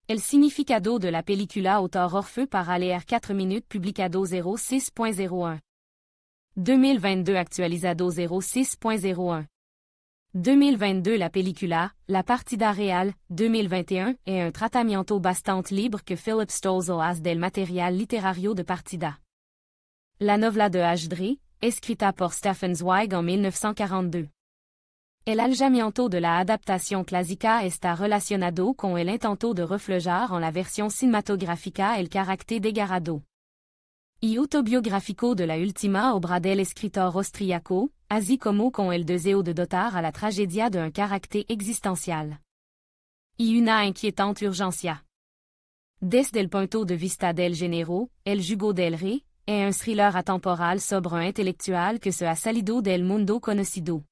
El significado de la película autor Orfeu para leer 4 minutes publicado 06.01. 2022 actualizado 06.01. 2022 La película, la partida real, 2021, est un tratamiento bastante libre que Philip Stolzel hace del material literario de partida. La novela de Ajdre, escrita por Stefan Zweig en 1942. El aljamiento de la adaptación clásica está relacionado con el intento de reflejar en la versión cinematográfica el carácter desgarrado y autobiográfico de la última obra del escritor austriaco, así como con el deseo de dotar a la tragedia de un carácter existencial y una inquietante urgencia. Desde el punto de vista del género, El jugo del rey est un thriller atemporal sobre un intelectual que se ha salido del mundo conocido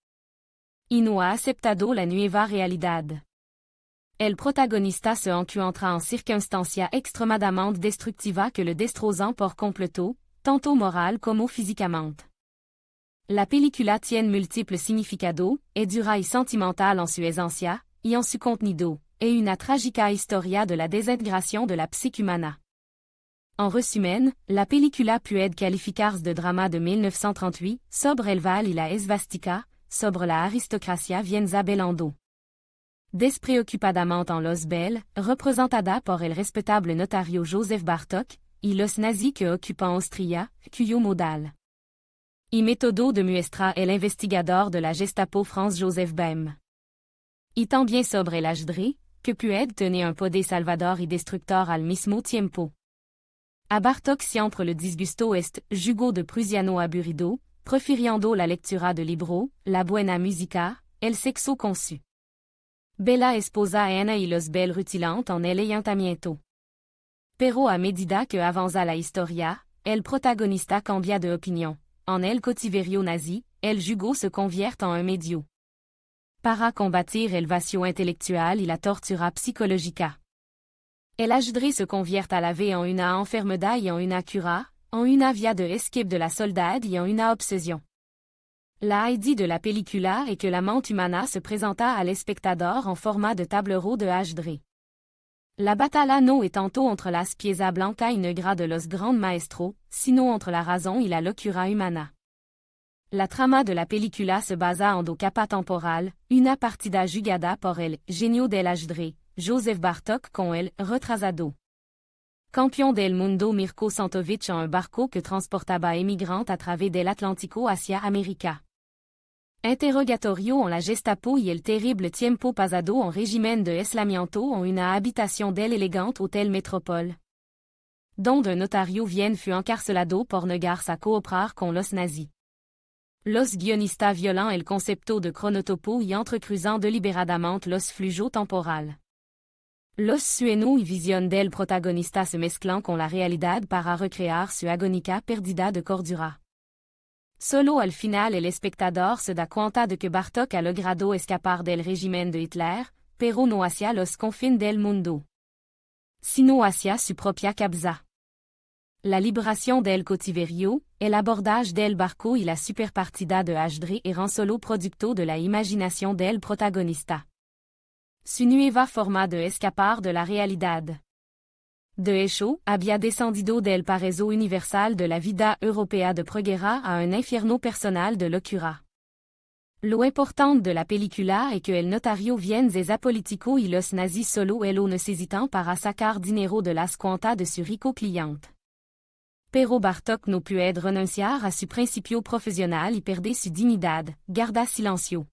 y no ha aceptado la nueva realidad. El protagonista se encuentra en circunstancia extremadamente destructiva que le destrozan por completo, tanto moral como físicamente. La película tiene múltiples significados, es dura y sentimental en su esencia, y en su contenido, et una trágica historia de la desintegración de la psique humana. En resumen, la película puede calificarse de drama de 1938, sobre el val y la esvástica, sobre la aristocracia vienza belando. Despreocupadamente en los bel, representada por el respetable notario Joseph Bartók, y los nazis que ocupan Austria, cuyo modal y método de muestra el investigador de la Gestapo Franz Joseph Bem. Y también sobre el Ajdre, que puede tener un poder salvador y destructor al mismo tiempo. A Bartók siempre le disgustó este jugo de prusiano aburrido, prefiriendo la lectura de libro, la buena música, el sexo consu. Bella esposa Ana y los bel rutilant en el ayuntamiento. Pero a medida que avanza la historia, el protagonista cambia de opinión. En el cautiverio nazi, el jugo se convierte en un medio para combatir el vacío intelectual y la tortura psicológica. El Ajdre se convierte a la vez en una enfermedad y en una cura, en una vía de escape de la soldad y en una obsesión. La idea de la película est que la mente humana se presenta al espectador en forma de tablero de Ajdre. La batalla no est tanto entre las pieza blanca y negra de los grands maestros, sino entre la razón y la locura humana. La trama de la película se basa en dos capas temporal, una partida jugada por el genio del Ajdre, Joseph Bartók con el retrasado campeón del mundo Mirko Santovic en un barco que transportaba emigrants a través del Atlántico hacia América. Interrogatorio en la Gestapo y el terrible tiempo pasado en régimen de aislamiento en una habitación del elegante Hotel Métropole, donde un notario fut encarcelado por negarse a cooperar con los nazis. Los guionistas violan el concepto de cronotopo y entrecruzan deliberadamente los flujos temporal. Los sueños y visión del protagonista se mezclan con la realidad para recrear su agónica pérdida de cordura. Solo al final el espectador se da cuenta de que Bartók ha logrado escapar del régimen de Hitler, pero no hacia los confines del mundo, sino hacia su propia cabeza. La liberación del cautiverio, el abordage del barco y la superpartida de Ajdre eran solo producto de la imaginación del protagonista. Su nueva forma de escapar de la realidad. De hecho, había descendido del paraíso universal de la vida europea de preguerra a un infierno personal de locura. Lo importante de la película es que el notario viene es apolítico y los nazis solo lo necesitan para sacar dinero de las cuentas de su rico cliente. Pero Bartók no puede renunciar a su principio profesional y perde su dignidad, guarda silencio.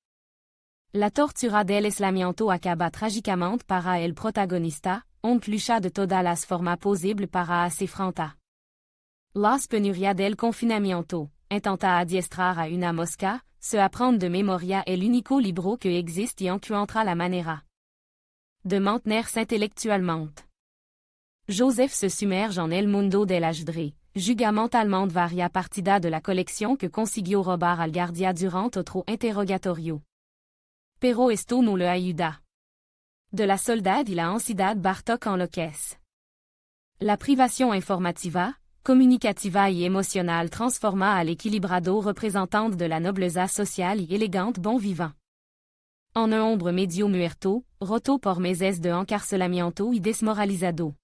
La tortura del aislamiento acaba trágicamente para el protagonista, lucha de todas las formas posibles para hacer frente las penurias del confinamiento, intenta adiestrar a una mosca, se aprende de memoria el único libro que existe y encuentra la manera de mantenerse intelectualmente. Joseph se sumerge en el mundo del Ajdre, juga mentalmente varia partida de la colección que consiguió robar al guardia durante otro interrogatorio. Pero esto no le ayuda. De la soldad y la ansiedad Bartók enloquece. La privación informativa, comunicativa y emocional transforma al equilibrado representante de la nobleza social y elegante bon vivant en un hombre medio muerto, roto por meses de encarcelamiento y desmoralizado.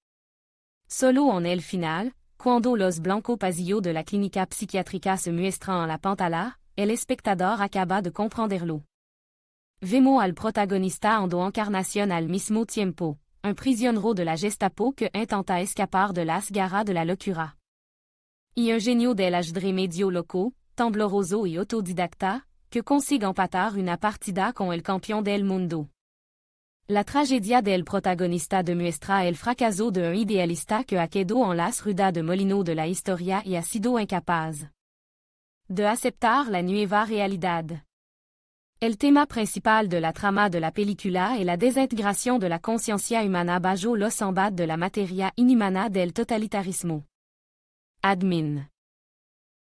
Solo en el final, cuando los Blanco Pasillo de la clínica psiquiátrica se muestran en la pantalla, el espectador acaba de comprenderlo. Vemos al protagonista en do encarnación al mismo tiempo, un prisionero de la Gestapo que intenta escapar de las garras de la locura. Y un genio del ajedrez medio loco, tembloroso y autodidacta, que consigue empatar una partida con el campeón del mundo. La tragedia del protagonista demuestra el fracaso de un idealista que ha quedado en las ruedas de molino de la historia y ha sido incapaz de aceptar la nueva realidad. El tema principal de la trama de la película es la desintegración de la conciencia humana bajo los embats de la materia inhumana del totalitarismo. Admin.